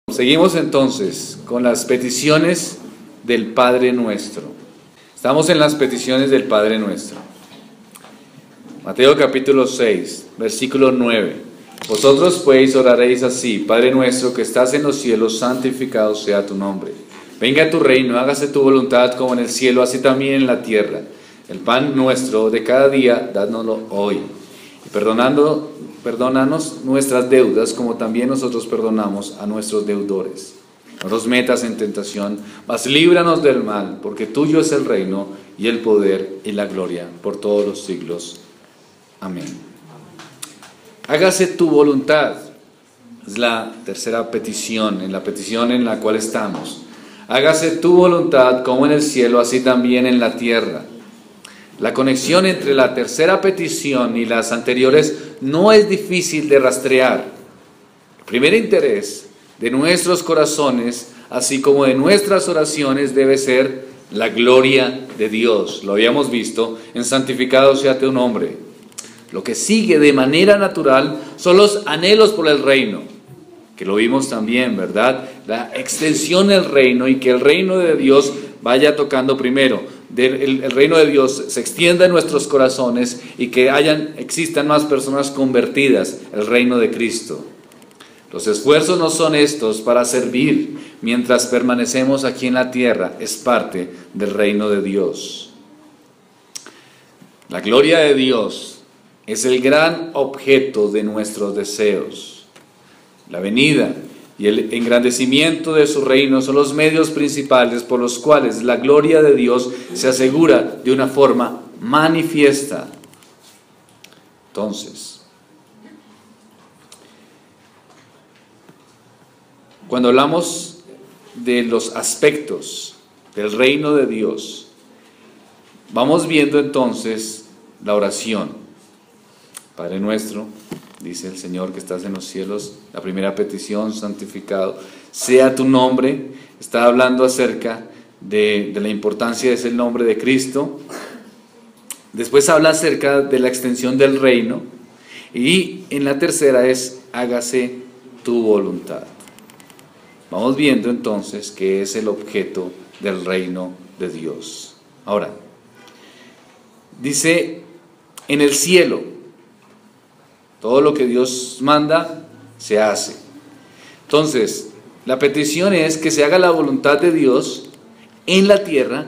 Seguimos entonces con las peticiones del Padre Nuestro. Estamos en las peticiones del Padre Nuestro. Mateo capítulo 6, versículo 9. Vosotros pues oraréis así: Padre nuestro que estás en los cielos, santificado sea tu nombre. Venga tu reino, hágase tu voluntad como en el cielo, así también en la tierra. El pan nuestro de cada día, dánoslo hoy. Y perdónanos nuestras deudas, como también nosotros perdonamos a nuestros deudores. No nos metas en tentación, mas líbranos del mal, porque tuyo es el reino, y el poder, y la gloria, por todos los siglos. Amén. Hágase tu voluntad. Es la tercera petición, en la cual estamos. Hágase tu voluntad, como en el cielo, así también en la tierra. La conexión entre la tercera petición y las anteriores no es difícil de rastrear. El primer interés de nuestros corazones, así como de nuestras oraciones, debe ser la gloria de Dios. Lo habíamos visto en santificado sea tu nombre. Lo que sigue de manera natural son los anhelos por el reino, que lo vimos también, ¿verdad? La extensión del reino y que el reino de Dios vaya tocando primero. El reino de Dios se extienda en nuestros corazones y que existan más personas convertidas al reino de Cristo. Los esfuerzos no son estos para servir mientras permanecemos aquí en la tierra, es parte del reino de Dios. La gloria de Dios es el gran objeto de nuestros deseos. La venida y el engrandecimiento de su reino son los medios principales por los cuales la gloria de Dios se asegura de una forma manifiesta. Entonces, cuando hablamos de los aspectos del reino de Dios, vamos viendo entonces la oración. Padre nuestro, dice el Señor que estás en los cielos, la primera petición, santificado sea tu nombre. Está hablando acerca de la importancia de ese nombre de Cristo. Después habla acerca de la extensión del reino. Y en la tercera es: hágase tu voluntad. Vamos viendo entonces que es el objeto del reino de Dios. Ahora, dice en el cielo. Todo lo que Dios manda, se hace. Entonces, la petición es que se haga la voluntad de Dios en la tierra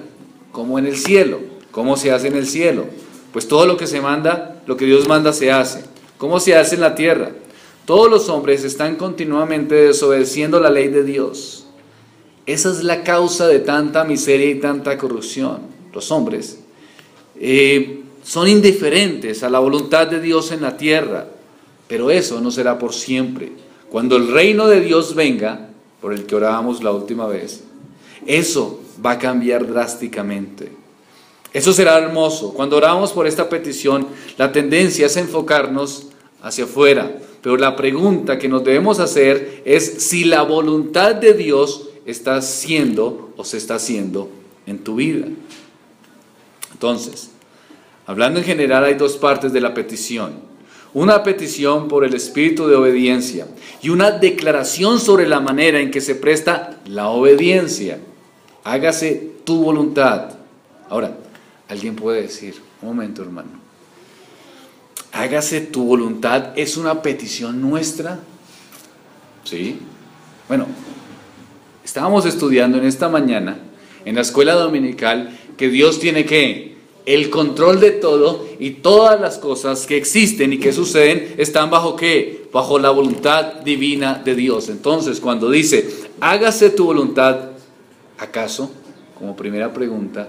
como en el cielo. ¿Cómo se hace en el cielo? Pues todo lo que se manda, lo que Dios manda se hace. ¿Cómo se hace en la tierra? Todos los hombres están continuamente desobedeciendo la ley de Dios. Esa es la causa de tanta miseria y tanta corrupción. Los hombres son indiferentes a la voluntad de Dios en la tierra. Pero eso no será por siempre. Cuando el reino de Dios venga, por el que orábamos la última vez, eso va a cambiar drásticamente. Eso será hermoso. Cuando oramos por esta petición, la tendencia es enfocarnos hacia afuera. Pero la pregunta que nos debemos hacer es si la voluntad de Dios está haciendo o se está haciendo en tu vida. Entonces, hablando en general, hay dos partes de la petición. Una petición por el espíritu de obediencia y una declaración sobre la manera en que se presta la obediencia. Hágase tu voluntad. Ahora, alguien puede decir: un momento, hermano, hágase tu voluntad, ¿es una petición nuestra? ¿Sí? Bueno, estábamos estudiando en esta mañana en la escuela dominical que Dios tiene que el control de todo, y todas las cosas que existen y que suceden están bajo ¿qué? Bajo la voluntad divina de Dios. Entonces, cuando dice hágase tu voluntad, ¿acaso, como primera pregunta,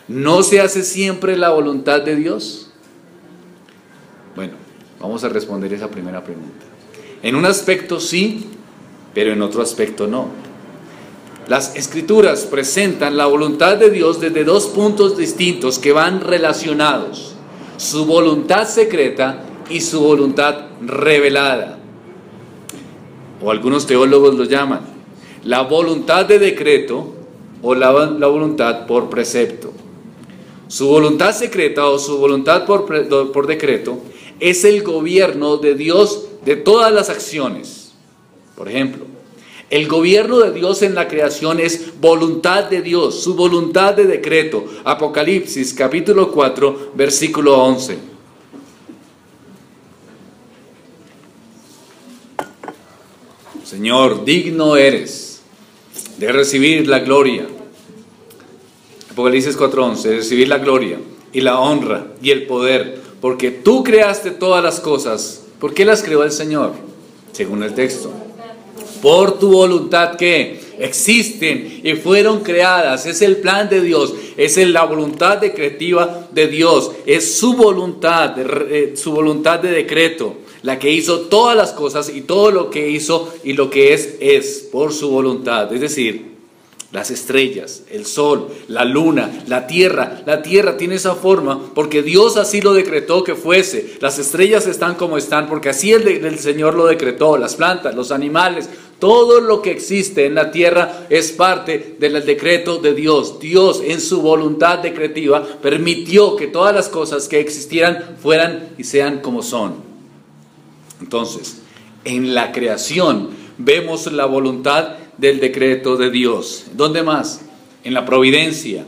no se hace siempre la voluntad de Dios? Bueno, vamos a responder esa primera pregunta. En un aspecto sí, pero en otro aspecto no. Las Escrituras presentan la voluntad de Dios desde dos puntos distintos que van relacionados: su voluntad secreta y su voluntad revelada. O algunos teólogos lo llaman la voluntad de decreto o la voluntad por precepto. Su voluntad secreta o su voluntad por decreto es el gobierno de Dios de todas las acciones. Por ejemplo, El gobierno de Dios en la creación es voluntad de Dios, su voluntad de decreto. Apocalipsis capítulo 4, versículo 11. Señor, digno eres de recibir la gloria. Apocalipsis 4:11, de recibir la gloria y la honra y el poder, porque tú creaste todas las cosas. ¿Por qué las creó el Señor? Según el texto. Por tu voluntad que existen y fueron creadas. Es el plan de Dios, es la voluntad decretiva de Dios, es su voluntad de decreto, la que hizo todas las cosas, y todo lo que hizo y lo que es por su voluntad. Es decir, las estrellas, el sol, la luna, la tierra tiene esa forma porque Dios así lo decretó que fuese. Las estrellas están como están porque así el Señor lo decretó. Las plantas, los animales, todo lo que existe en la tierra es parte del decreto de Dios. Dios en su voluntad decretiva permitió que todas las cosas que existieran fueran y sean como son. Entonces, en la creación vemos la voluntad del decreto de Dios. ¿Dónde más? En la providencia.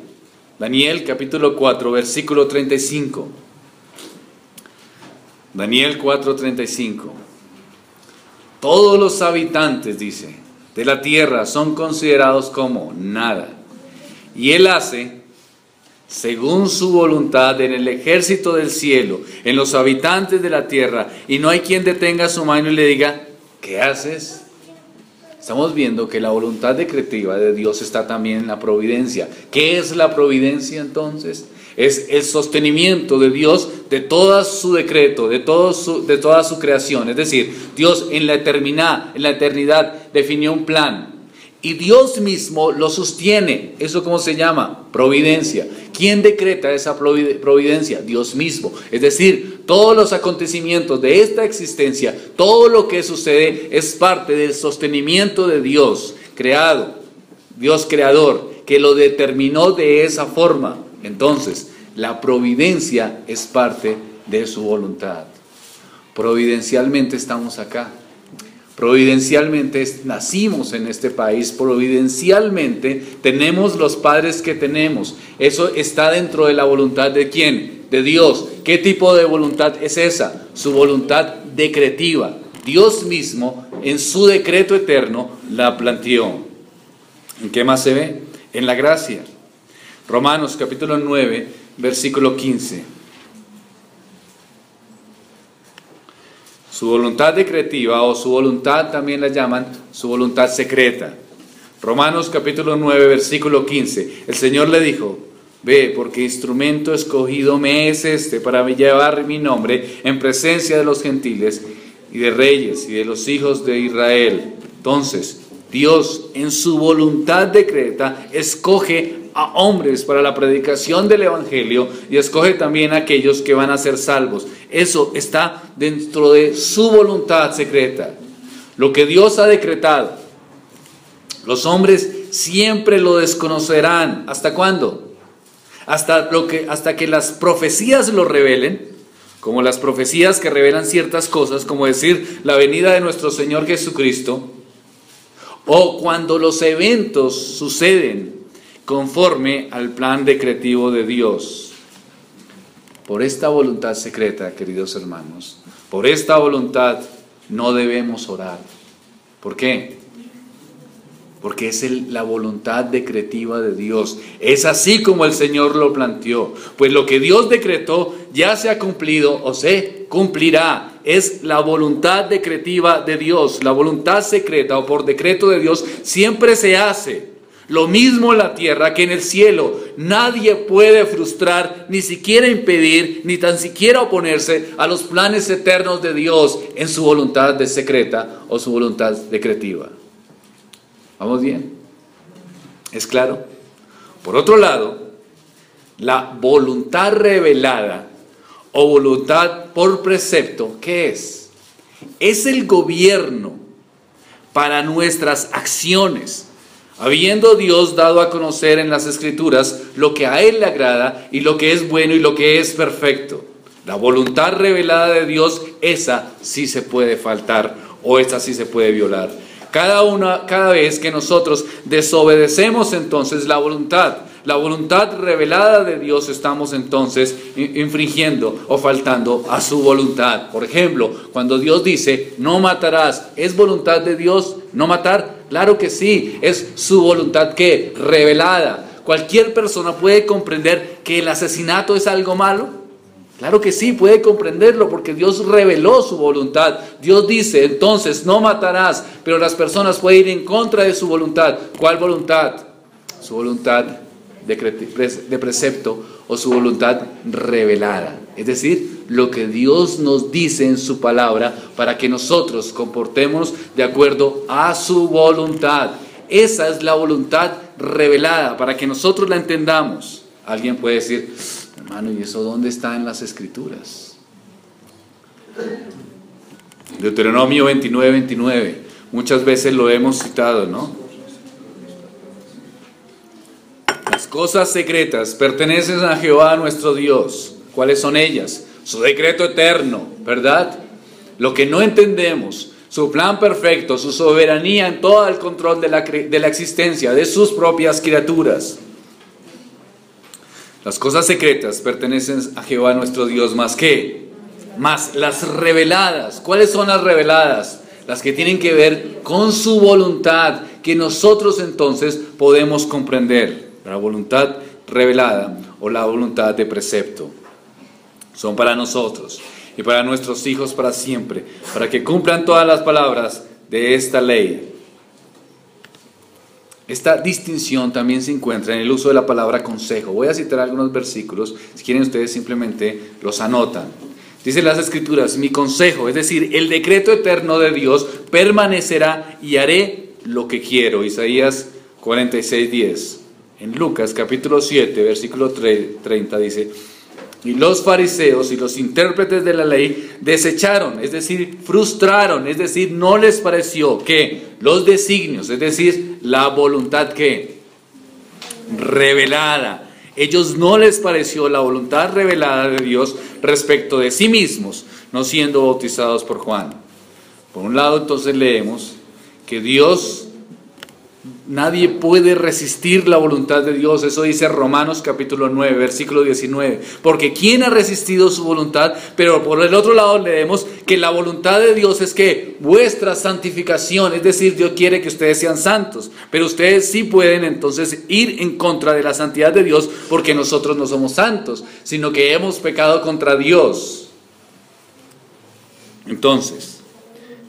Daniel capítulo 4, versículo 35. Daniel 4:35. Todos los habitantes, dice, de la tierra son considerados como nada. Y Él hace según su voluntad en el ejército del cielo, en los habitantes de la tierra, y no hay quien detenga su mano y le diga, ¿qué haces? Estamos viendo que la voluntad decretiva de Dios está también en la providencia. ¿Qué es la providencia entonces? Es el sostenimiento de Dios de todo su decreto, de toda su creación. Es decir, Dios en la eternidad definió un plan. Y Dios mismo lo sostiene. ¿Eso cómo se llama? Providencia. ¿Quién decreta esa providencia? Dios mismo. Es decir, todos los acontecimientos de esta existencia, todo lo que sucede es parte del sostenimiento de Dios creado, Dios creador, que lo determinó de esa forma. Entonces, la providencia es parte de su voluntad. Providencialmente estamos acá. Providencialmente nacimos en este país, providencialmente tenemos los padres que tenemos. Eso está dentro de la voluntad ¿de quién? De Dios. ¿Qué tipo de voluntad es esa? Su voluntad decretiva. Dios mismo en su decreto eterno la planteó. ¿En qué más se ve? En la gracia. Romanos capítulo 9, versículo 15. Su voluntad decretiva, o su voluntad también la llaman su voluntad secreta. Romanos capítulo 9, versículo 15. El Señor le dijo, ve, porque instrumento escogido me es este para llevar mi nombre en presencia de los gentiles y de reyes y de los hijos de Israel. Entonces, Dios en su voluntad decreta escoge a hombres para la predicación del evangelio y escoge también a aquellos que van a ser salvos. Eso está dentro de su voluntad secreta. Lo que Dios ha decretado, los hombres siempre lo desconocerán. ¿Hasta cuándo? Hasta que las profecías lo revelen, como las profecías que revelan ciertas cosas, como decir la venida de nuestro Señor Jesucristo, o cuando los eventos suceden conforme al plan decretivo de Dios. Por esta voluntad secreta, queridos hermanos, por esta voluntad no debemos orar. ¿Por qué? Porque es la voluntad decretiva de Dios. Es así como el Señor lo planteó. Pues lo que Dios decretó ya se ha cumplido o se cumplirá. Es la voluntad decretiva de Dios. La voluntad secreta o por decreto de Dios siempre se hace. Lo mismo en la tierra que en el cielo. Nadie puede frustrar, ni siquiera impedir, ni tan siquiera oponerse a los planes eternos de Dios en su voluntad secreta o su voluntad decretiva. ¿Vamos bien? ¿Es claro? Por otro lado, la voluntad revelada o voluntad por precepto, ¿qué es? Es el gobierno para nuestras acciones, habiendo Dios dado a conocer en las Escrituras lo que a Él le agrada y lo que es bueno y lo que es perfecto. La voluntad revelada de Dios, esa sí se puede faltar o esa sí se puede violar. Cada vez que nosotros desobedecemos entonces la voluntad revelada de Dios, estamos entonces infringiendo o faltando a su voluntad. Por ejemplo, cuando Dios dice, no matarás, ¿es voluntad de Dios no matar? Claro que sí, es su voluntad que revelada. ¿Cualquier persona puede comprender que el asesinato es algo malo? Claro que sí, puede comprenderlo porque Dios reveló su voluntad. Dios dice, entonces, no matarás, pero las personas pueden ir en contra de su voluntad. ¿Cuál voluntad? Su voluntad de precepto o su voluntad revelada. Es decir, lo que Dios nos dice en su palabra para que nosotros comportemos de acuerdo a su voluntad. Esa es la voluntad revelada para que nosotros la entendamos. Alguien puede decir, hermano, ¿y eso dónde está en las Escrituras? Deuteronomio 29:29. Muchas veces lo hemos citado, ¿no? Las cosas secretas pertenecen a Jehová nuestro Dios. ¿Cuáles son ellas? Su decreto eterno, ¿verdad? Lo que no entendemos, su plan perfecto, su soberanía en todo el control de la existencia, de sus propias criaturas. Las cosas secretas pertenecen a Jehová nuestro Dios, ¿más qué? Más las reveladas. ¿Cuáles son las reveladas? Las que tienen que ver con su voluntad, que nosotros entonces podemos comprender. La voluntad revelada o la voluntad de precepto son para nosotros y para nuestros hijos para siempre, para que cumplan todas las palabras de esta ley. Esta distinción también se encuentra en el uso de la palabra consejo. Voy a citar algunos versículos, si quieren ustedes simplemente los anotan. Dice las Escrituras, mi consejo, es decir, el decreto eterno de Dios permanecerá y haré lo que quiero. Isaías 46:10. En Lucas capítulo 7, versículo 30 dice, y los fariseos y los intérpretes de la ley desecharon, es decir, frustraron, es decir, no les pareció que los designios, es decir, la voluntad que revelada, ellos no les pareció la voluntad revelada de Dios respecto de sí mismos, no siendo bautizados por Juan. Por un lado, entonces leemos que Dios, nadie puede resistir la voluntad de Dios. Eso dice Romanos capítulo 9, versículo 19. Porque ¿quién ha resistido su voluntad? Pero por el otro lado leemos que la voluntad de Dios es que vuestra santificación, es decir, Dios quiere que ustedes sean santos. Pero ustedes sí pueden entonces ir en contra de la santidad de Dios porque nosotros no somos santos, sino que hemos pecado contra Dios. Entonces,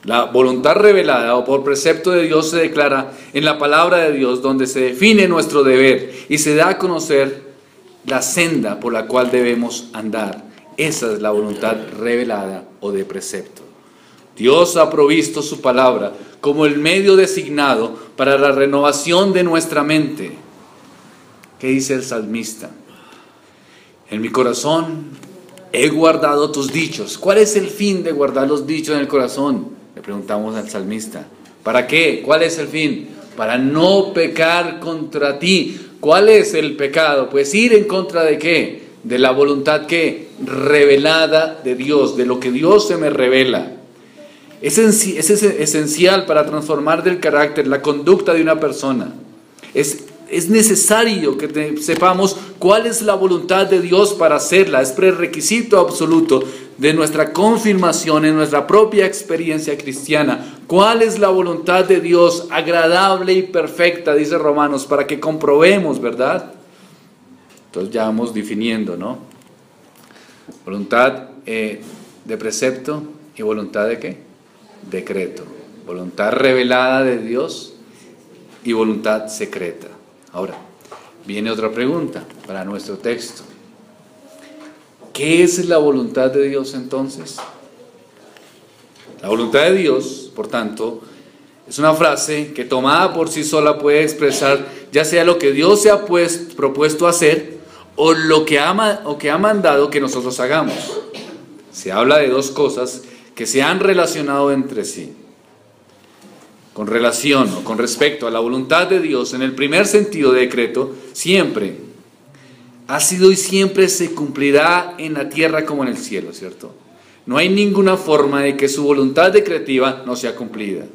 la voluntad revelada o por precepto de Dios se declara en la palabra de Dios, donde se define nuestro deber y se da a conocer la senda por la cual debemos andar. Esa es la voluntad revelada o de precepto. Dios ha provisto su palabra como el medio designado para la renovación de nuestra mente. ¿Qué dice el salmista? En mi corazón he guardado tus dichos. ¿Cuál es el fin de guardar los dichos en el corazón? Le preguntamos al salmista. ¿Para qué? ¿Cuál es el fin? Para no pecar contra ti. ¿Cuál es el pecado? Pues ir en contra de ¿qué? De la voluntad ¿qué? Revelada de Dios, de lo que Dios se me revela. Es esencial para transformar del carácter, la conducta de una persona. Es necesario que sepamos cuál es la voluntad de Dios para hacerla. Es prerequisito absoluto de nuestra confirmación en nuestra propia experiencia cristiana. ¿Cuál es la voluntad de Dios agradable y perfecta? Dice Romanos, para que comprobemos, ¿verdad? Entonces ya vamos definiendo, ¿no? Voluntad de precepto y voluntad de ¿qué? Decreto. Voluntad revelada de Dios y voluntad secreta. Ahora, viene otra pregunta para nuestro texto. ¿Qué es la voluntad de Dios entonces? La voluntad de Dios, por tanto, es una frase que tomada por sí sola puede expresar ya sea lo que Dios se ha propuesto hacer o lo que ha mandado que nosotros hagamos. Se habla de dos cosas que se han relacionado entre sí. Con relación o con respecto a la voluntad de Dios, en el primer sentido de decreto, siempre ha sido y siempre se cumplirá en la tierra como en el cielo, ¿cierto? No hay ninguna forma de que su voluntad decretiva no sea cumplida.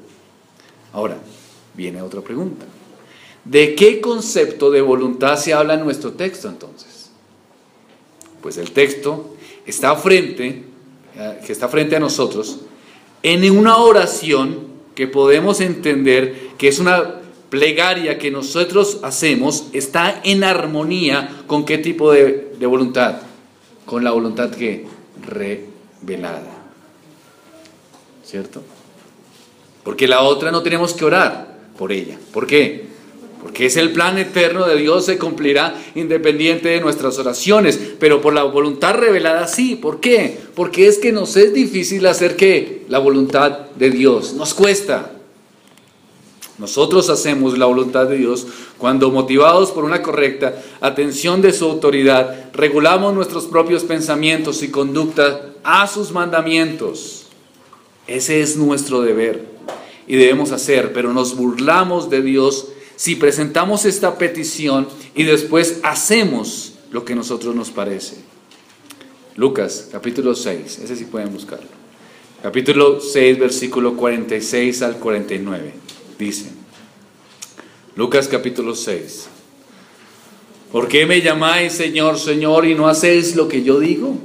Ahora, viene otra pregunta. ¿De qué concepto de voluntad se habla en nuestro texto entonces? Pues el texto que está frente a nosotros en una oración que podemos entender que es una plegaria que nosotros hacemos, está en armonía con qué tipo de voluntad, con la voluntad que revelada, ¿cierto? Porque la otra no tenemos que orar por ella. ¿Por qué? Porque es el plan eterno de Dios, se cumplirá independiente de nuestras oraciones, pero por la voluntad revelada sí. ¿Por qué? Porque es que nos es difícil hacer ¿qué? La voluntad de Dios, nos cuesta. Nosotros hacemos la voluntad de Dios cuando, motivados por una correcta atención de su autoridad, regulamos nuestros propios pensamientos y conducta a sus mandamientos. Ese es nuestro deber y debemos hacer, pero nos burlamos de Dios si presentamos esta petición y después hacemos lo que a nosotros nos parece. Lucas, capítulo 6, ese sí pueden buscarlo. Capítulo 6, versículo 46 al 49. Dice, Lucas capítulo 6, ¿por qué me llamáis Señor, Señor y no hacéis lo que yo digo?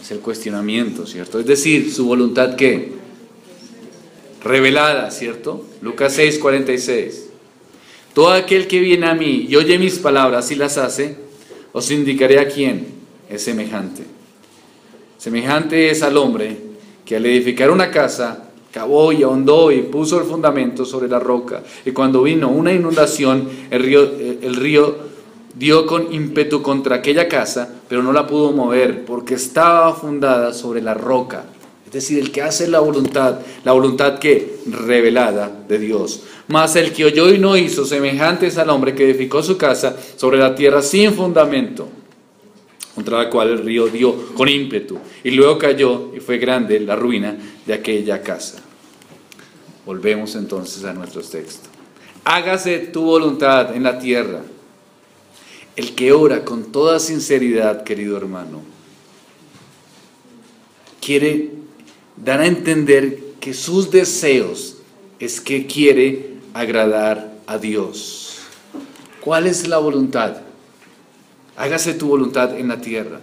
Es el cuestionamiento, ¿cierto? Es decir, su voluntad ¿qué? Revelada, ¿cierto? Lucas 6, 46. Todo aquel que viene a mí y oye mis palabras y las hace, os indicaré a quién es semejante. Semejante es al hombre que al edificar una casa, cavó y ahondó y puso el fundamento sobre la roca. Y cuando vino una inundación, el río dio con ímpetu contra aquella casa, pero no la pudo mover, porque estaba fundada sobre la roca. Es decir, el que hace la voluntad que revelada de Dios. Mas el que oyó y no hizo, semejante es al hombre que edificó su casa sobre la tierra sin fundamento, contra la cual el río dio con ímpetu, y luego cayó, y fue grande la ruina de aquella casa. Volvemos entonces a nuestros textos. Hágase tu voluntad en la tierra. El que ora con toda sinceridad, querido hermano, quiere dar a entender que sus deseos es que quiere agradar a Dios. ¿Cuál es la voluntad? Hágase tu voluntad en la tierra.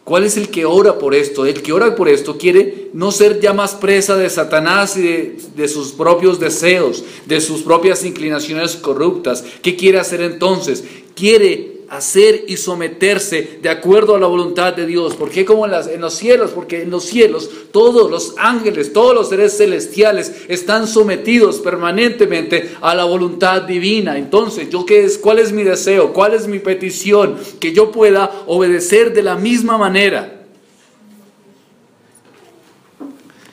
¿Cuál es el que ora por esto? El que ora por esto quiere no ser ya más presa de Satanás y de sus propios deseos, de sus propias inclinaciones corruptas. ¿Qué quiere hacer entonces? Quiere hacer y someterse de acuerdo a la voluntad de Dios. ¿Por qué como en los cielos? Porque en los cielos todos los ángeles, todos los seres celestiales están sometidos permanentemente a la voluntad divina. Entonces, ¿cuál es mi deseo? ¿Cuál es mi petición? Que yo pueda obedecer de la misma manera.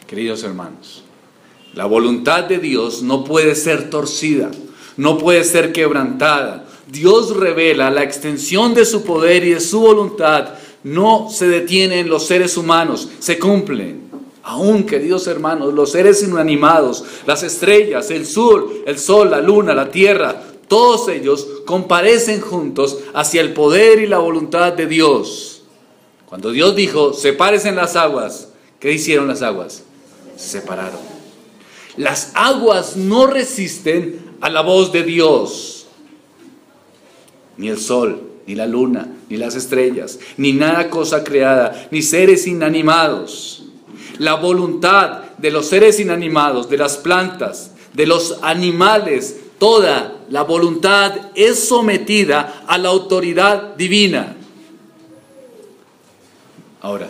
Queridos hermanos, la voluntad de Dios no puede ser torcida, no puede ser quebrantada. Dios revela la extensión de su poder y de su voluntad. No se detiene en los seres humanos, se cumplen. Aún, queridos hermanos, los seres inanimados, las estrellas, el sol, la luna, la tierra, todos ellos comparecen juntos hacia el poder y la voluntad de Dios. Cuando Dios dijo, sepárense las aguas, ¿qué hicieron las aguas? Se separaron. Las aguas no resisten a la voz de Dios. Ni el sol, ni la luna, ni las estrellas, ni nada cosa creada, ni seres inanimados. La voluntad de los seres inanimados, de las plantas, de los animales, toda la voluntad es sometida a la autoridad divina. Ahora,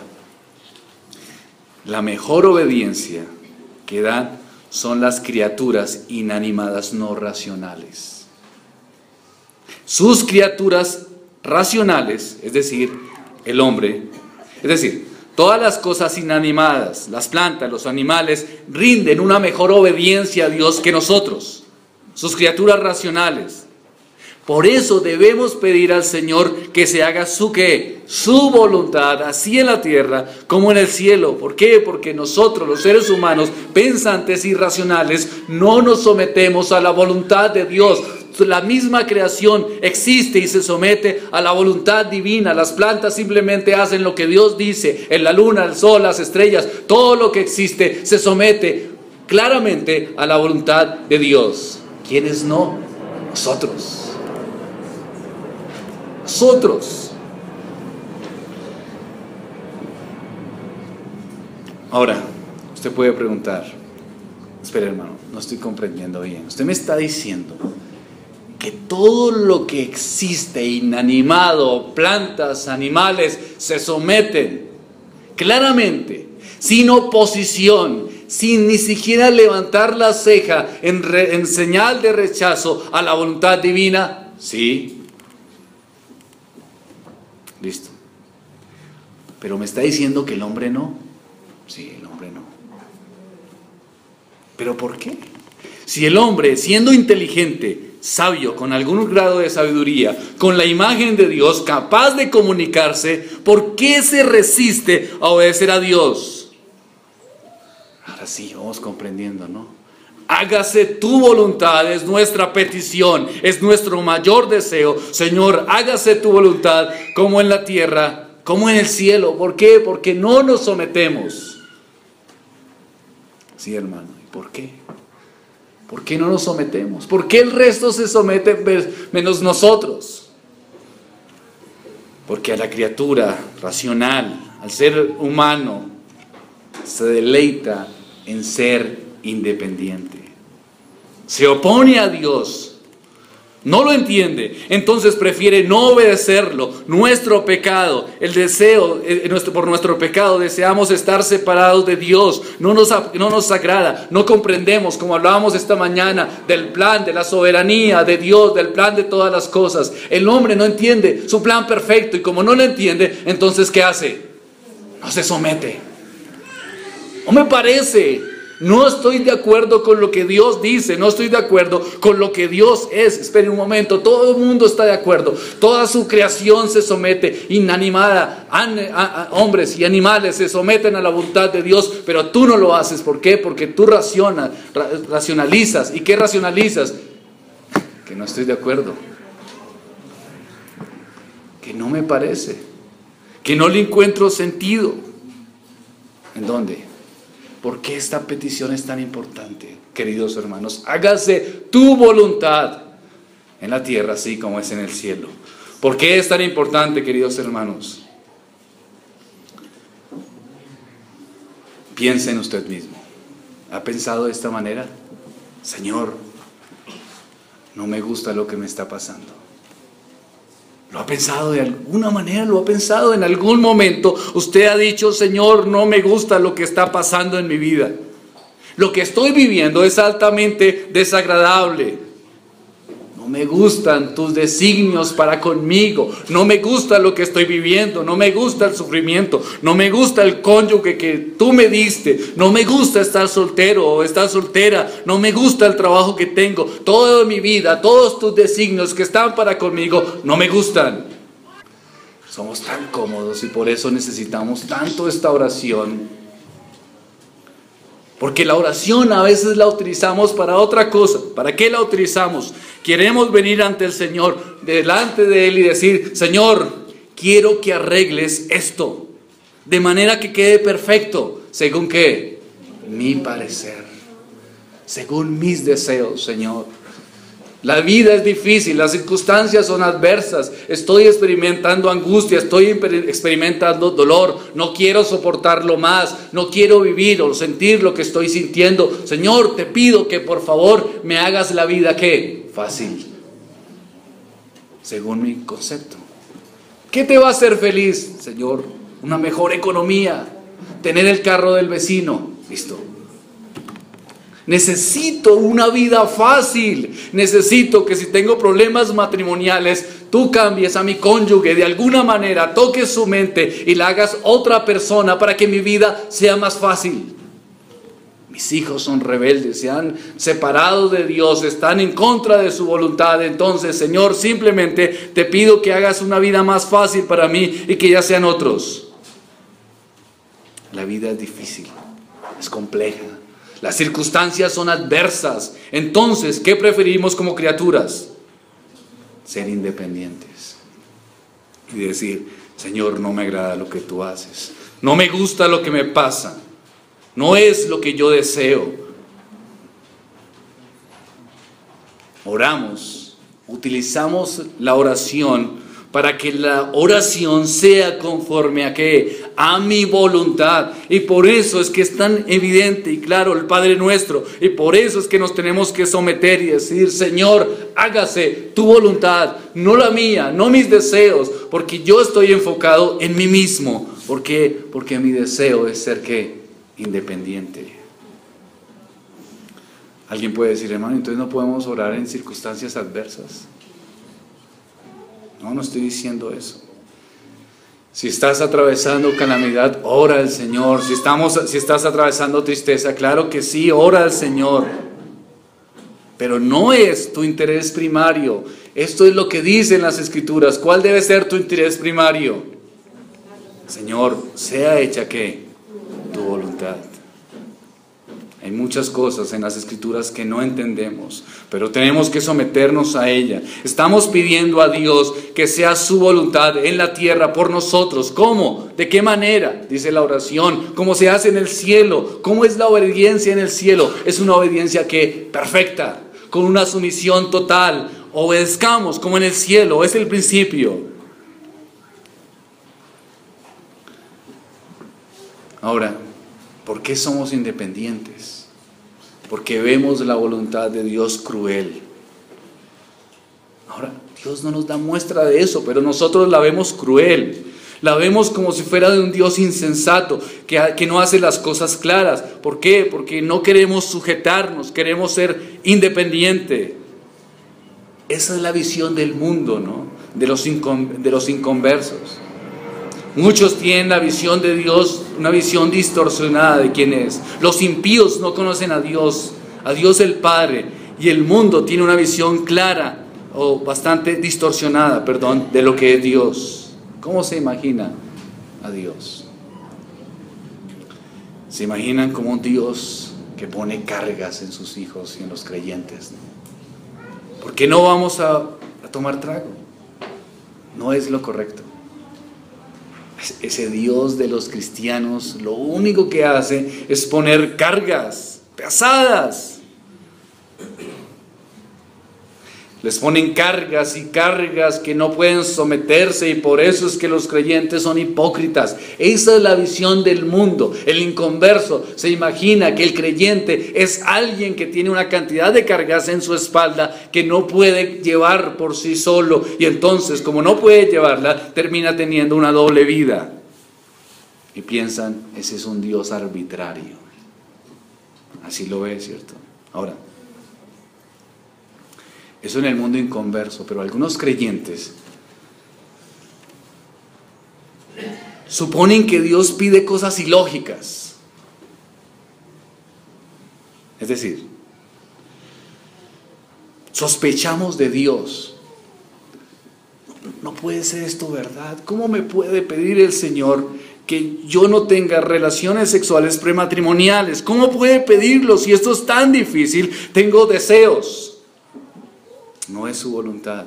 la mejor obediencia que dan son las criaturas inanimadas no racionales. Sus criaturas racionales, es decir, el hombre, es decir, todas las cosas inanimadas, las plantas, los animales, rinden una mejor obediencia a Dios que nosotros, sus criaturas racionales. Por eso debemos pedir al Señor que se haga su voluntad, así en la tierra como en el cielo. ¿Por qué? Porque nosotros, los seres humanos, pensantes y racionales, no nos sometemos a la voluntad de Dios. La misma creación existe y se somete a la voluntad divina. Las plantas simplemente hacen lo que Dios dice. En la luna, el sol, las estrellas, todo lo que existe se somete claramente a la voluntad de Dios. ¿Quiénes no? Nosotros. Nosotros. Ahora, usted puede preguntar, espera hermano, no estoy comprendiendo bien. Usted me está diciendo que todo lo que existe, inanimado, plantas, animales, se someten claramente, sin oposición, sin ni siquiera levantar la ceja en señal de rechazo a la voluntad divina. Sí. Listo. Pero me está diciendo que el hombre no. Sí, el hombre no. ¿Pero por qué? Si el hombre, siendo inteligente, sabio, con algún grado de sabiduría, con la imagen de Dios, capaz de comunicarse, ¿por qué se resiste a obedecer a Dios? Ahora sí, vamos comprendiendo, ¿no? Hágase tu voluntad, es nuestra petición, es nuestro mayor deseo. Señor, hágase tu voluntad como en la tierra, como en el cielo. ¿Por qué? Porque no nos sometemos. Sí, hermano, ¿y por qué? ¿Por qué no nos sometemos? ¿Por qué el resto se somete menos nosotros? Porque a la criatura racional, al ser humano, se deleita en ser independiente. Se opone a Dios. No lo entiende, entonces prefiere no obedecerlo. Nuestro pecado, el deseo, por nuestro pecado deseamos estar separados de Dios. No nos agrada, no comprendemos, como hablábamos esta mañana, del plan, de la soberanía de Dios, del plan de todas las cosas. El hombre no entiende su plan perfecto, y como no lo entiende, entonces ¿qué hace? No se somete. No me parece. No estoy de acuerdo con lo que Dios dice, no estoy de acuerdo con lo que Dios es. Espere un momento, todo el mundo está de acuerdo. Toda su creación se somete, inanimada, hombres y animales se someten a la voluntad de Dios, pero tú no lo haces. ¿Por qué? Porque tú racionalizas. ¿Y qué racionalizas? Que no estoy de acuerdo, que no me parece, que no le encuentro sentido. ¿En dónde? ¿Por qué esta petición es tan importante, queridos hermanos? Hágase tu voluntad en la tierra, así como es en el cielo. ¿Por qué es tan importante, queridos hermanos? Piense en usted mismo. ¿Ha pensado de esta manera? Señor, no me gusta lo que me está pasando. ¿Lo ha pensado de alguna manera? ¿Lo ha pensado en algún momento? Usted ha dicho, Señor, no me gusta lo que está pasando en mi vida. Lo que estoy viviendo es altamente desagradable. No me gustan tus designios para conmigo. No me gusta lo que estoy viviendo. No me gusta el sufrimiento. No me gusta el cónyuge que tú me diste. No me gusta estar soltero o estar soltera. No me gusta el trabajo que tengo. Toda mi vida, todos tus designios que están para conmigo, no me gustan. Somos tan cómodos y por eso necesitamos tanto esta oración. Porque la oración a veces la utilizamos para otra cosa. ¿Para qué la utilizamos? Queremos venir ante el Señor, delante de Él y decir, Señor, quiero que arregles esto, de manera que quede perfecto. ¿Según qué? Mi parecer. Según mis deseos, Señor. La vida es difícil, las circunstancias son adversas, estoy experimentando angustia, estoy experimentando dolor, no quiero soportarlo más, no quiero vivir o sentir lo que estoy sintiendo. Señor, te pido que por favor me hagas la vida, ¿qué? Fácil, según mi concepto. ¿Qué te va a hacer feliz, Señor? Una mejor economía, tener el carro del vecino, listo. Necesito una vida fácil. Necesito que si tengo problemas matrimoniales, tú cambies a mi cónyuge de alguna manera, toques su mente y la hagas otra persona para que mi vida sea más fácil. Mis hijos son rebeldes, se han separado de Dios, están en contra de su voluntad. Entonces, Señor, simplemente te pido que hagas una vida más fácil para mí y que ya sean otros. La vida es difícil, es compleja. Las circunstancias son adversas. Entonces, ¿qué preferimos como criaturas? Ser independientes. Y decir, Señor, no me agrada lo que tú haces. No me gusta lo que me pasa. No es lo que yo deseo. oramos, utilizamos la oración para que la oración sea conforme a ¿qué? A mi voluntad. Y por eso es que es tan evidente y claro el Padre Nuestro. Y por eso es que nos tenemos que someter y decir: Señor, hágase tu voluntad, no la mía, no mis deseos, porque yo estoy enfocado en mí mismo. ¿Por qué? Porque mi deseo es ser ¿qué? Independiente. Alguien puede decir: hermano, entonces no podemos orar en circunstancias adversas. No estoy diciendo eso. Si estás atravesando calamidad, ora al Señor. Si estás atravesando tristeza, claro que sí, ora al Señor. Pero no es tu interés primario. Esto es lo que dicen las Escrituras. ¿Cuál debe ser tu interés primario? Señor, sea hecha ¿qué? Tu voluntad. Hay muchas cosas en las Escrituras que no entendemos, pero tenemos que someternos a ella. Estamos pidiendo a Dios que sea su voluntad en la tierra por nosotros. ¿Cómo? ¿De qué manera? Dice la oración. ¿Cómo se hace en el cielo? ¿Cómo es la obediencia en el cielo? Es una obediencia que perfecta, con una sumisión total. Obedezcamos como en el cielo, es el principio. Ahora, ¿por qué somos independientes? Porque vemos la voluntad de Dios cruel. Ahora, Dios no nos da muestra de eso, pero nosotros la vemos cruel. La vemos como si fuera de un Dios insensato, que no hace las cosas claras. ¿Por qué? Porque no queremos sujetarnos, queremos ser independientes. Esa es la visión del mundo, ¿no? De los inconversos. Muchos tienen la visión de Dios, una visión distorsionada de quién es. Los impíos no conocen a Dios el Padre, y el mundo tiene una visión clara, o bastante distorsionada, de lo que es Dios. ¿Cómo se imagina a Dios? Se imaginan como un Dios que pone cargas en sus hijos y en los creyentes, ¿no? ¿Por qué no vamos a tomar trago? No es lo correcto. Ese Dios de los cristianos lo único que hace es poner cargas pesadas. Les ponen cargas y cargas que no pueden someterse, y por eso es que los creyentes son hipócritas. Esa es la visión del mundo. El inconverso se imagina que el creyente es alguien que tiene una cantidad de cargas en su espalda que no puede llevar por sí solo, y entonces, como no puede llevarla, termina teniendo una doble vida. Y piensan, ese es un Dios arbitrario. Así lo ve, ¿cierto? Ahora, eso en el mundo inconverso, pero algunos creyentes suponen que Dios pide cosas ilógicas. Es decir, sospechamos de Dios. No puede ser esto verdad. ¿Cómo me puede pedir el Señor que yo no tenga relaciones sexuales prematrimoniales? ¿Cómo puede pedirlo si esto es tan difícil? Tengo deseos. No es su voluntad.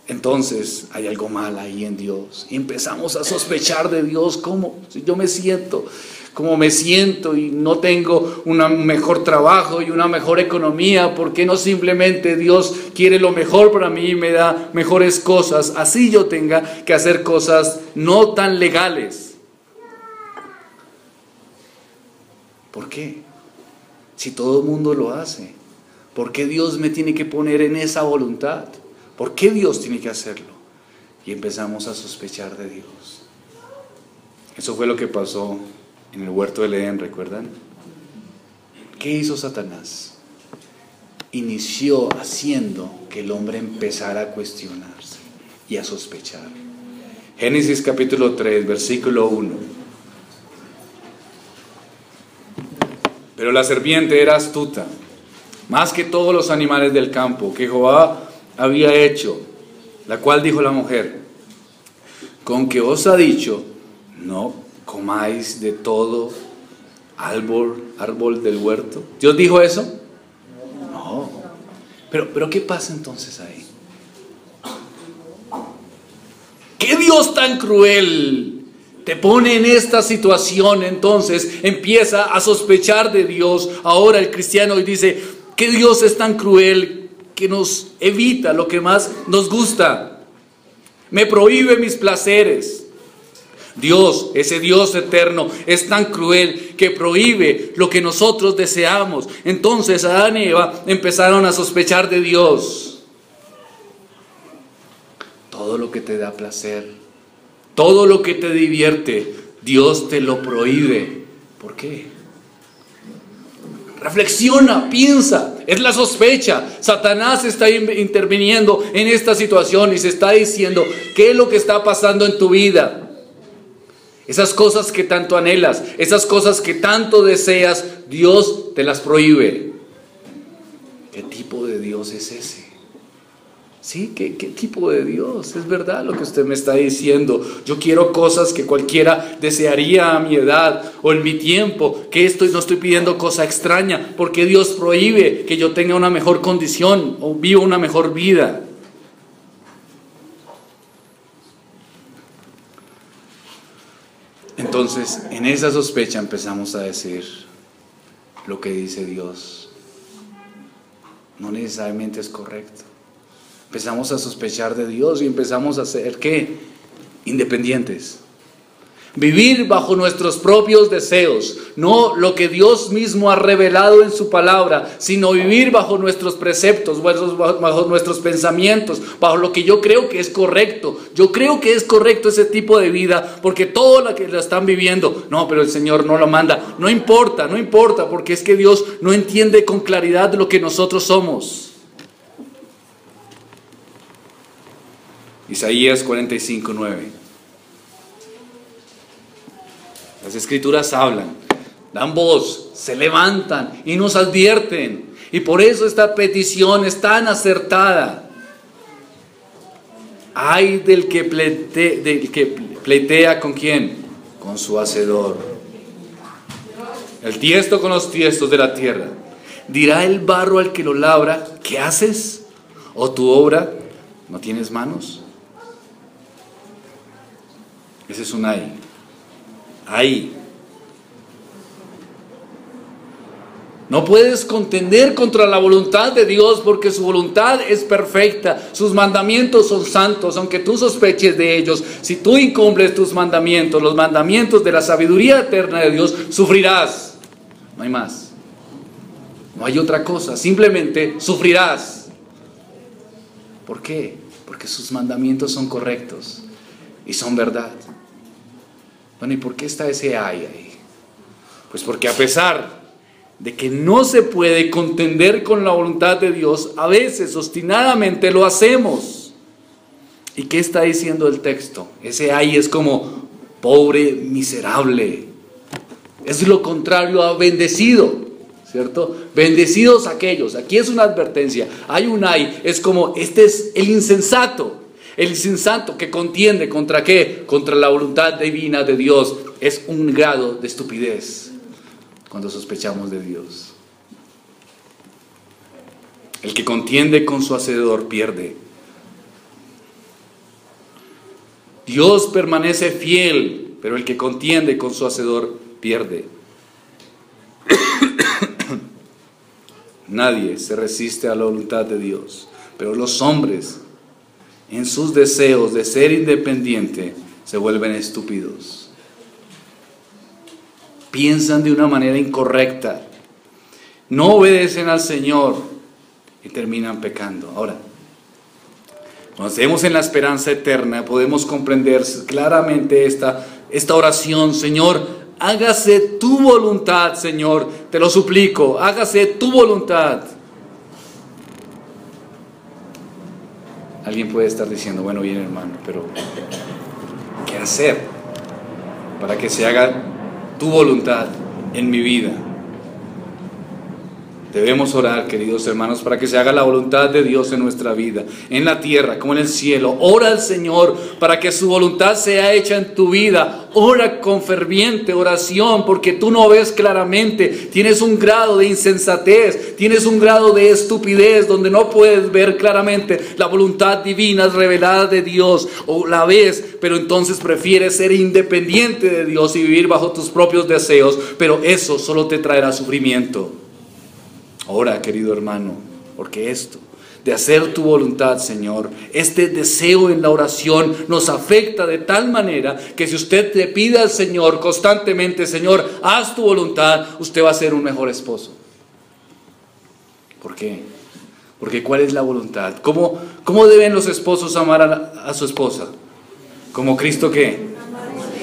Entonces hay algo mal ahí en Dios. Y empezamos a sospechar de Dios. ¿Cómo? Si yo me siento como me siento y no tengo un mejor trabajo y una mejor economía, ¿por qué no simplemente Dios quiere lo mejor para mí y me da mejores cosas? Así yo tenga que hacer cosas no tan legales. ¿Por qué? Si todo el mundo lo hace. ¿Por qué Dios me tiene que poner en esa voluntad? ¿Por qué Dios tiene que hacerlo? Y empezamos a sospechar de Dios. Eso fue lo que pasó en el huerto del Edén, ¿recuerdan? ¿Qué hizo Satanás? Inició haciendo que el hombre empezara a cuestionarse y a sospechar. Génesis capítulo 3, versículo 1. Pero la serpiente era astuta, más que todos los animales del campo que Jehová había hecho, la cual dijo la mujer: con que os ha dicho, no comáis de todo árbol del huerto. ¿Dios dijo eso? No. Pero ¿qué pasa entonces ahí? ¿Qué Dios tan cruel te pone en esta situación? Entonces empieza a sospechar de Dios ahora el cristiano y dice: ¿qué Dios es tan cruel que nos evita lo que más nos gusta. Me prohíbe mis placeres. Dios, ese Dios eterno, es tan cruel que prohíbe lo que nosotros deseamos. Entonces Adán y Eva empezaron a sospechar de Dios. Todo lo que te da placer, todo lo que te divierte, Dios te lo prohíbe. ¿Por qué? Reflexiona, piensa, es la sospecha. Satanás está interviniendo en esta situación y se está diciendo, ¿qué es lo que está pasando en tu vida? Esas cosas que tanto anhelas, esas cosas que tanto deseas, Dios te las prohíbe. ¿Qué tipo de Dios es ese? ¿Sí? ¿Qué tipo de Dios? Es verdad lo que usted me está diciendo. Yo quiero cosas que cualquiera desearía a mi edad o en mi tiempo. No estoy pidiendo cosa extraña. ¿Por qué Dios prohíbe que yo tenga una mejor condición o viva una mejor vida? Entonces, en esa sospecha empezamos a decir lo que dice Dios. No necesariamente es correcto. Empezamos a sospechar de Dios y empezamos a ser, ¿qué? Independientes. Vivir bajo nuestros propios deseos, no lo que Dios mismo ha revelado en su palabra, sino vivir bajo nuestros preceptos, bajo nuestros pensamientos, bajo lo que yo creo que es correcto. Yo creo que es correcto ese tipo de vida, porque todo lo que la están viviendo, no, pero el Señor no lo manda. No importa, porque es que Dios no entiende con claridad lo que nosotros somos. Isaías 45:9. Las escrituras hablan, dan voz, se levantan y nos advierten. Y por eso esta petición es tan acertada. Ay del que pleitea ¿con quién? Con su hacedor. El tiesto con los tiestos de la tierra. Dirá el barro al que lo labra, ¿qué haces? ¿O tu obra no tienes manos? Ese es un ay. Ahí. No puedes contender contra la voluntad de Dios porque su voluntad es perfecta, sus mandamientos son santos, aunque tú sospeches de ellos. Si tú incumples tus mandamientos, los mandamientos de la sabiduría eterna de Dios, sufrirás. No hay más. No hay otra cosa, simplemente sufrirás. ¿Por qué? Porque sus mandamientos son correctos y son verdad. Bueno, ¿y por qué está ese ay ahí? Pues porque a pesar de que no se puede contender con la voluntad de Dios, a veces obstinadamente lo hacemos. ¿Y qué está diciendo el texto? Ese ay es como pobre, miserable. Es lo contrario a bendecido, ¿cierto? Bendecidos aquellos. Aquí es una advertencia. Hay un ay, es como este es el insensato. El insensato que contiende ¿contra qué? Contra la voluntad divina de Dios. Es un grado de estupidez cuando sospechamos de Dios. El que contiende con su hacedor pierde. Dios permanece fiel, pero el que contiende con su hacedor pierde. Nadie se resiste a la voluntad de Dios, pero los hombres, en sus deseos de ser independiente, se vuelven estúpidos. Piensan de una manera incorrecta, no obedecen al Señor y terminan pecando. Ahora, cuando estemos en la esperanza eterna, podemos comprender claramente esta oración: Señor, hágase tu voluntad, Señor, te lo suplico, hágase tu voluntad. Alguien puede estar diciendo, bueno, bien hermano, pero ¿qué hacer para que se haga tu voluntad en mi vida? Debemos orar, queridos hermanos, para que se haga la voluntad de Dios en nuestra vida, en la tierra como en el cielo. Ora al Señor para que su voluntad sea hecha en tu vida. Ora con ferviente oración, porque tú no ves claramente. Tienes un grado de insensatez, tienes un grado de estupidez donde no puedes ver claramente la voluntad divina revelada de Dios. O la ves, pero entonces prefieres ser independiente de Dios y vivir bajo tus propios deseos. Pero eso solo te traerá sufrimiento. Ora, querido hermano, porque esto de hacer tu voluntad, Señor. Este deseo en la oración nos afecta de tal manera que si usted le pide al Señor constantemente, Señor, haz tu voluntad, usted va a ser un mejor esposo. ¿Por qué? Porque ¿cuál es la voluntad? ¿Cómo deben los esposos amar a su esposa? ¿Como Cristo qué?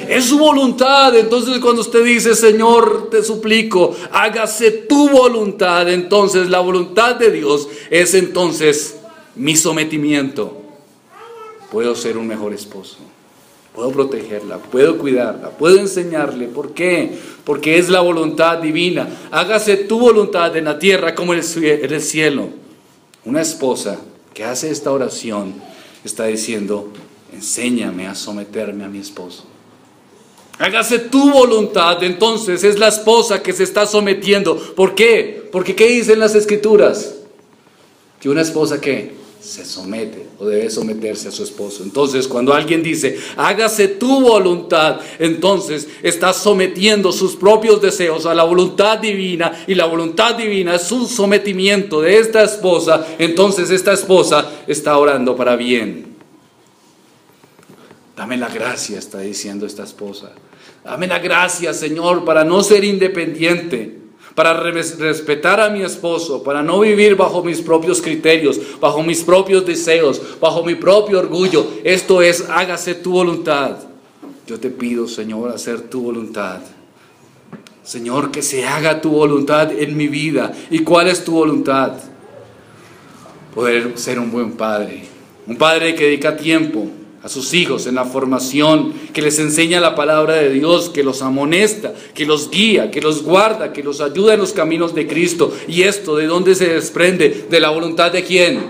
Es su voluntad. Entonces cuando usted dice, Señor, te suplico, hágase tu voluntad, entonces la voluntad de Dios es entonces mi sometimiento. Puedo ser un mejor esposo, puedo protegerla, puedo cuidarla, puedo enseñarle. ¿Por qué? Porque es la voluntad divina. Hágase tu voluntad en la tierra como en el cielo. Una esposa que hace esta oración está diciendo, enséñame a someterme a mi esposo. Hágase tu voluntad, entonces es la esposa que se está sometiendo. ¿Por qué? Porque ¿qué dicen las Escrituras? Que una esposa que se somete o debe someterse a su esposo. Entonces cuando alguien dice, hágase tu voluntad, entonces está sometiendo sus propios deseos a la voluntad divina, y la voluntad divina es su sometimiento de esta esposa. Entonces esta esposa está orando para bien. Dame la gracia, está diciendo esta esposa. Dame la gracia, Señor, para no ser independiente, para respetar a mi esposo, para no vivir bajo mis propios criterios, bajo mis propios deseos, bajo mi propio orgullo. Esto es, hágase tu voluntad. Yo te pido, Señor, hacer tu voluntad. Señor, que se haga tu voluntad en mi vida. ¿Y cuál es tu voluntad? Poder ser un buen padre. Un padre que dedica tiempo a sus hijos en la formación, que les enseña la palabra de Dios, que los amonesta, que los guía, que los guarda, que los ayuda en los caminos de Cristo. ¿Y esto de dónde se desprende? ¿De la voluntad de quién?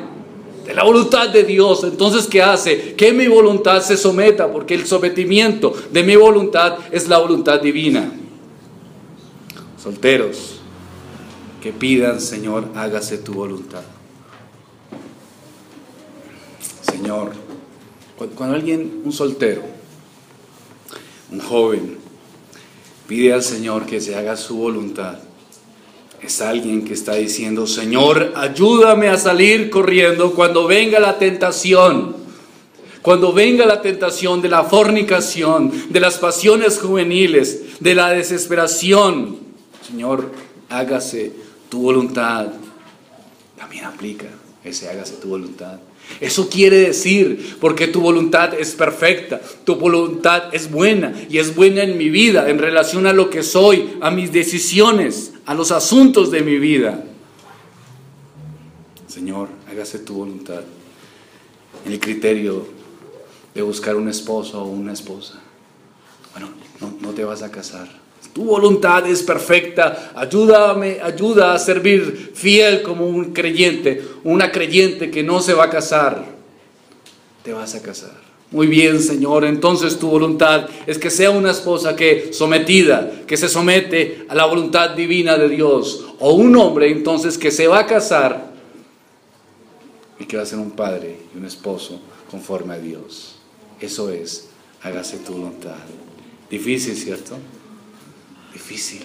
De la voluntad de Dios. Entonces, ¿qué hace? Que mi voluntad se someta, porque el sometimiento de mi voluntad es la voluntad divina. Solteros, que pidan, Señor, hágase tu voluntad. Señor, cuando alguien, un soltero, un joven, pide al Señor que se haga su voluntad, es alguien que está diciendo, Señor, ayúdame a salir corriendo cuando venga la tentación. Cuando venga la tentación de la fornicación, de las pasiones juveniles, de la desesperación. Señor, hágase tu voluntad. También aplica ese hágase tu voluntad. Eso quiere decir, porque tu voluntad es perfecta, tu voluntad es buena, y es buena en mi vida, en relación a lo que soy, a mis decisiones, a los asuntos de mi vida. Señor, hágase tu voluntad en el criterio de buscar un esposo o una esposa. Bueno, no te vas a casar. Tu voluntad es perfecta. Ayuda a servir fiel como un creyente, una creyente que no se va a casar. Te vas a casar. Muy bien, Señor. Entonces tu voluntad es que sea una esposa que se somete a la voluntad divina de Dios. O un hombre entonces que se va a casar y que va a ser un padre y un esposo conforme a Dios. Eso es, hágase tu voluntad. Difícil, ¿cierto? Difícil,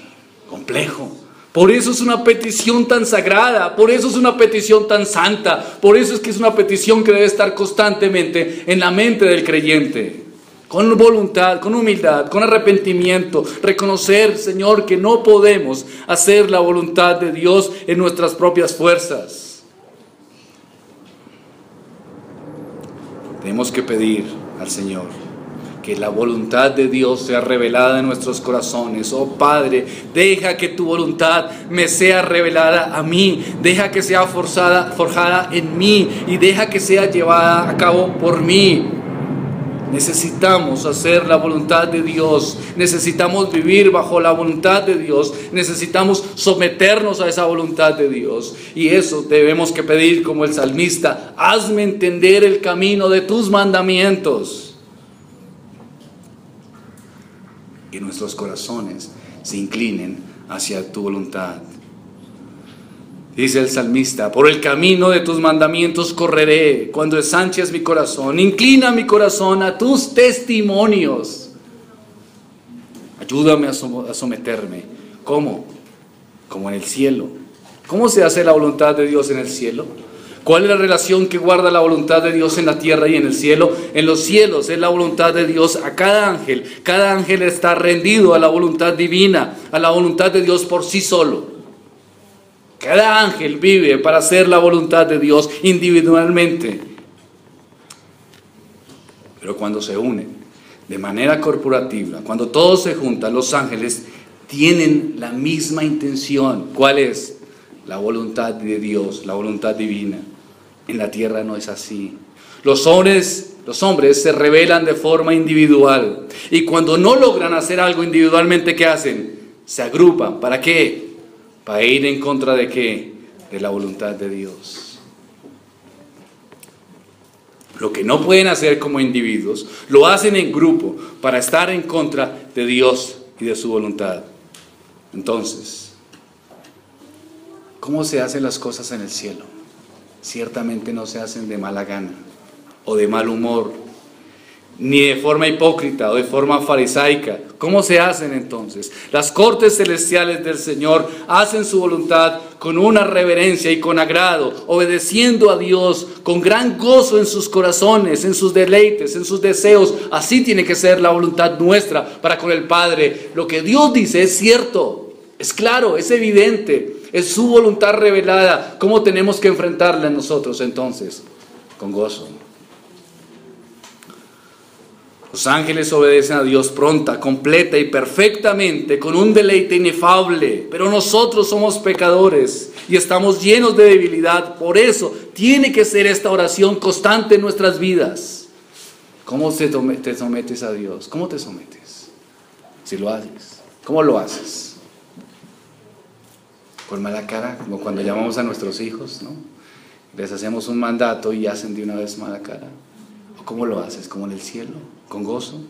complejo. Por eso es una petición tan sagrada, por eso es una petición tan santa, por eso es que es una petición que debe estar constantemente en la mente del creyente. Con voluntad, con humildad, con arrepentimiento, reconocer, Señor, que no podemos hacer la voluntad de Dios en nuestras propias fuerzas. Tenemos que pedir al Señor que la voluntad de Dios sea revelada en nuestros corazones. Oh Padre, deja que tu voluntad me sea revelada a mí, deja que sea forjada en mí, y deja que sea llevada a cabo por mí. Necesitamos hacer la voluntad de Dios, necesitamos vivir bajo la voluntad de Dios, necesitamos someternos a esa voluntad de Dios, y eso debemos que pedir como el salmista: hazme entender el camino de tus mandamientos. Que nuestros corazones se inclinen hacia tu voluntad. Dice el salmista: por el camino de tus mandamientos correré, cuando ensanches mi corazón. Inclina mi corazón a tus testimonios. Ayúdame a someterme. ¿Cómo? Como en el cielo. ¿Cómo se hace la voluntad de Dios en el cielo? ¿Cuál es la relación que guarda la voluntad de Dios en la tierra y en el cielo? En los cielos es la voluntad de Dios a cada ángel. Cada ángel está rendido a la voluntad divina, a la voluntad de Dios por sí solo. Cada ángel vive para hacer la voluntad de Dios individualmente. Pero cuando se unen de manera corporativa, cuando todos se juntan, los ángeles tienen la misma intención. ¿Cuál es? La voluntad de Dios, la voluntad divina. En la tierra no es así. Los hombres se rebelan de forma individual. Y cuando no logran hacer algo individualmente, ¿qué hacen? Se agrupan. ¿Para qué? Para ir en contra de ¿qué? De la voluntad de Dios. Lo que no pueden hacer como individuos, lo hacen en grupo para estar en contra de Dios y de su voluntad. Entonces, ¿cómo se hacen las cosas en el cielo? Ciertamente no se hacen de mala gana o de mal humor, ni de forma hipócrita o de forma farisaica. ¿Cómo se hacen entonces? Las cortes celestiales del Señor hacen su voluntad con una reverencia y con agrado, obedeciendo a Dios con gran gozo en sus corazones, en sus deleites, en sus deseos. Así tiene que ser la voluntad nuestra para con el Padre. Lo que Dios dice es cierto, es claro, es evidente, es su voluntad revelada. ¿Cómo tenemos que enfrentarla nosotros entonces? Con gozo. Los ángeles obedecen a Dios pronta, completa y perfectamente, con un deleite inefable. Pero nosotros somos pecadores y estamos llenos de debilidad. Por eso tiene que ser esta oración constante en nuestras vidas. ¿Cómo te sometes a Dios? ¿Cómo te sometes? Si lo haces, ¿cómo lo haces? ¿Con mala cara? Como cuando llamamos a nuestros hijos, ¿no? Les hacemos un mandato y hacen de una vez mala cara. ¿O cómo lo haces? ¿Como en el cielo? ¿Con gozo?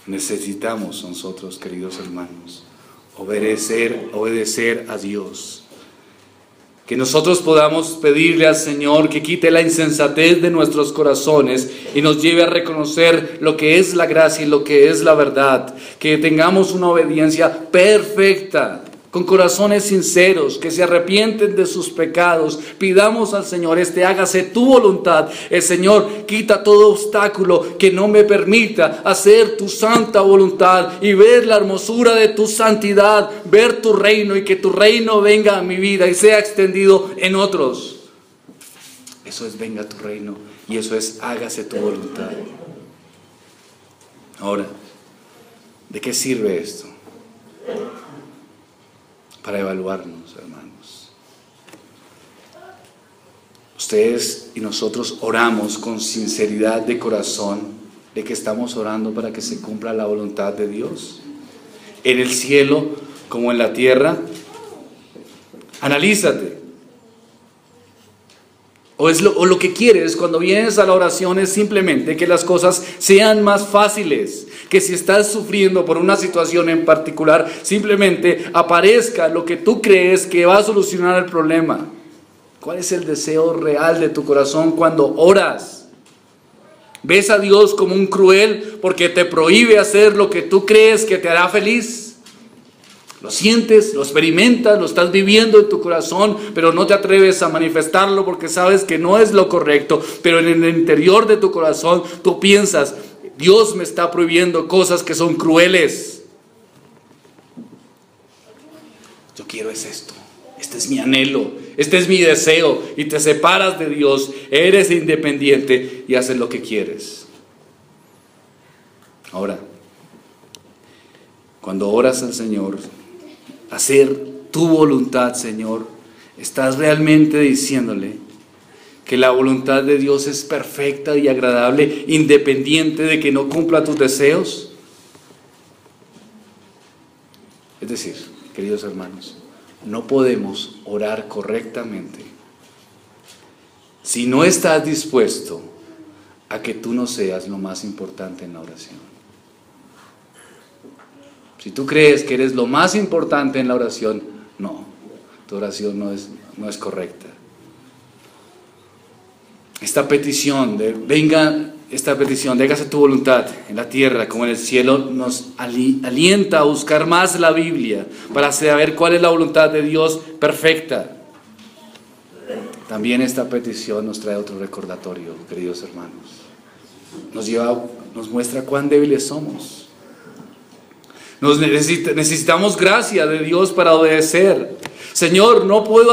Necesitamos nosotros, queridos hermanos, obedecer a Dios. Que nosotros podamos pedirle al Señor que quite la insensatez de nuestros corazones y nos lleve a reconocer lo que es la gracia y lo que es la verdad. Que tengamos una obediencia perfecta, con corazones sinceros, que se arrepienten de sus pecados. Pidamos al Señor, hágase tu voluntad. El Señor quita todo obstáculo que no me permita hacer tu santa voluntad y ver la hermosura de tu santidad, ver tu reino y que tu reino venga a mi vida y sea extendido en otros. Eso es venga tu reino y eso es hágase tu voluntad. Ahora, ¿de qué sirve esto? Para evaluarnos, hermanos. Ustedes y nosotros oramos con sinceridad de corazón, de que estamos orando para que se cumpla la voluntad de Dios, en el cielo como en la tierra. Analízate. O lo que quieres cuando vienes a la oración es simplemente que las cosas sean más fáciles, que si estás sufriendo por una situación en particular, simplemente aparezca lo que tú crees que va a solucionar el problema. ¿Cuál es el deseo real de tu corazón cuando oras? ¿Ves a Dios como un cruel porque te prohíbe hacer lo que tú crees que te hará feliz? Lo sientes, lo experimentas, lo estás viviendo en tu corazón, pero no te atreves a manifestarlo porque sabes que no es lo correcto. Pero en el interior de tu corazón tú piensas, Dios me está prohibiendo cosas que son crueles. Yo quiero es esto, este es mi anhelo, este es mi deseo. Y te separas de Dios, eres independiente y haces lo que quieres. Ahora, cuando oras al Señor, hacer tu voluntad, Señor, estás realmente diciéndole que la voluntad de Dios es perfecta y agradable, independiente de que no cumpla tus deseos. Es decir, queridos hermanos, no podemos orar correctamente si no estás dispuesto a que tú no seas lo más importante en la oración. Si tú crees que eres lo más importante en la oración, no, tu oración no es correcta. Esta petición de venga esta petición de hágase tu voluntad en la tierra como en el cielo, nos alienta a buscar más la Biblia para saber cuál es la voluntad de Dios perfecta. También esta petición nos trae otro recordatorio, queridos hermanos. Nos muestra cuán débiles somos. Necesitamos gracia de Dios para obedecer. Señor, no puedo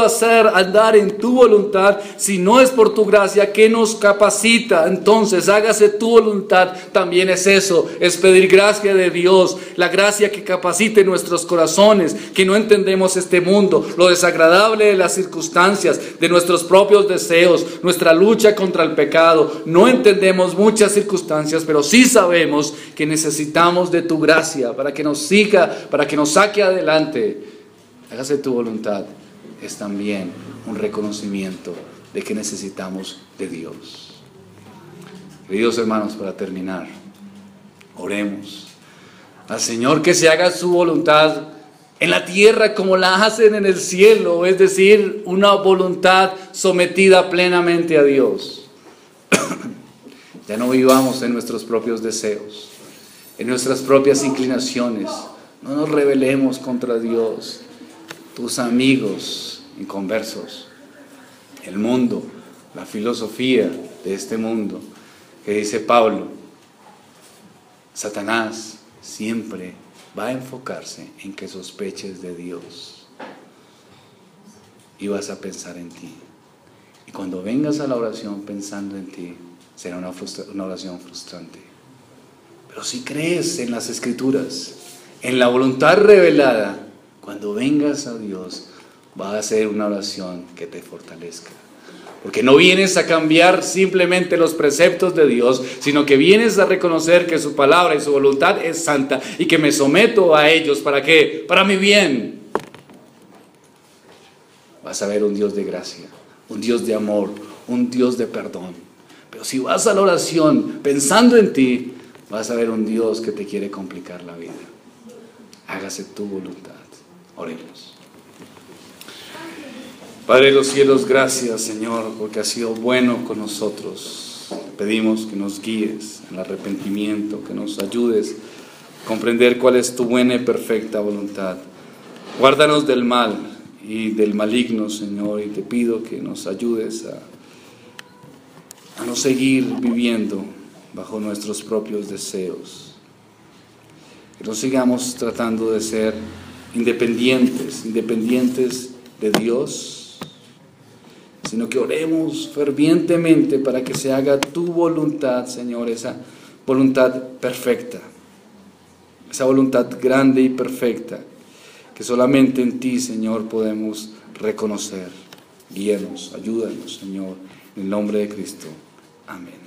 andar en tu voluntad si no es por tu gracia que nos capacita. Entonces, hágase tu voluntad. También es eso, es pedir gracia de Dios, la gracia que capacite nuestros corazones, que no entendemos este mundo, lo desagradable de las circunstancias, de nuestros propios deseos, nuestra lucha contra el pecado. No entendemos muchas circunstancias, pero sí sabemos que necesitamos de tu gracia para que nos siga, para que nos saque adelante. Hágase tu voluntad es también un reconocimiento de que necesitamos de Dios. Queridos hermanos, para terminar, oremos al Señor que se haga su voluntad en la tierra como la hacen en el cielo, es decir, una voluntad sometida plenamente a Dios. Ya no vivamos en nuestros propios deseos, en nuestras propias inclinaciones. No nos rebelemos contra Dios. Tus amigos inconversos, el mundo, la filosofía de este mundo, que dice Pablo, Satanás siempre va a enfocarse en que sospeches de Dios y vas a pensar en ti. Y cuando vengas a la oración pensando en ti, será una oración frustrante. Pero si crees en las Escrituras, en la voluntad revelada, cuando vengas a Dios, va a ser una oración que te fortalezca. Porque no vienes a cambiar simplemente los preceptos de Dios, sino que vienes a reconocer que su palabra y su voluntad es santa y que me someto a ellos. ¿Para qué? Para mi bien. Vas a ver un Dios de gracia, un Dios de amor, un Dios de perdón. Pero si vas a la oración pensando en ti, vas a ver un Dios que te quiere complicar la vida. Hágase tu voluntad. Oremos. Padre de los cielos, gracias, Señor, porque has sido bueno con nosotros. Te pedimos que nos guíes en el arrepentimiento, que nos ayudes a comprender cuál es tu buena y perfecta voluntad. Guárdanos del mal y del maligno, Señor, y te pido que nos ayudes a no seguir viviendo bajo nuestros propios deseos. Que no sigamos tratando de ser independientes de Dios, sino que oremos fervientemente para que se haga tu voluntad, Señor, esa voluntad perfecta, esa voluntad grande y perfecta, que solamente en ti, Señor, podemos reconocer. Guíanos, ayúdanos, Señor, en el nombre de Cristo. Amén.